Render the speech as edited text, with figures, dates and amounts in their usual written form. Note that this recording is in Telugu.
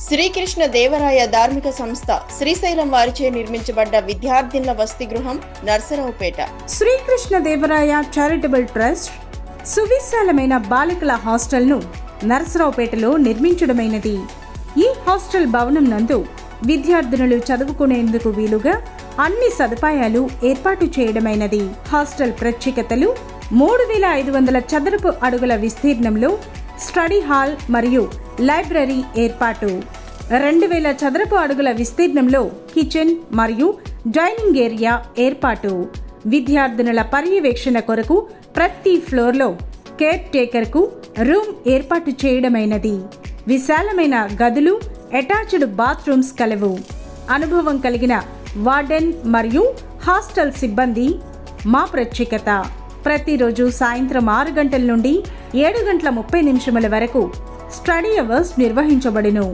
శ్రీకృష్ణ దేవరాయ ధార్మిక సంస్థ శ్రీశైలం వారిచే నిర్మించబడ్డ విద్యార్థినుల వసతి గృహం నర్సరావుపేట. శ్రీకృష్ణ దేవరాయ చారిటబుల్ ట్రస్ట్ సువిశాలమైన బాలికల హాస్టల్ను నర్సరావుపేటలో నిర్మించడమైనది. ఈ హాస్టల్ భవనం నందు విద్యార్థినులు చదువుకునేందుకు వీలుగా అన్ని సదుపాయాలు ఏర్పాటు చేయడమైనది. హాస్టల్ ప్రత్యేకతలు 3500 చదరపు అడుగుల విస్తీర్ణంలో స్టడీ హాల్ మరియు లైబ్రరీ ఏర్పాటు, 2000 చదరపు అడుగుల విస్తీర్ణంలో కిచెన్ మరియు డైనింగ్ ఏరియా ఏర్పాటు, విద్యార్థినుల పర్యవేక్షణ కొరకు ప్రతి ఫ్లోర్లో కేర్ టేకర్కు రూమ్ ఏర్పాటు చేయడమైనది. విశాలమైన గదులు, అటాచ్డ్ బాత్రూమ్స్ కలవు. అనుభవం కలిగిన వార్డెన్ మరియు హాస్టల్ సిబ్బంది మా ప్రత్యేకత. ప్రతిరోజు సాయంత్రం 6 గంటల నుండి 7:30 వరకు స్టడీ అవర్స్ నిర్వహించబడును.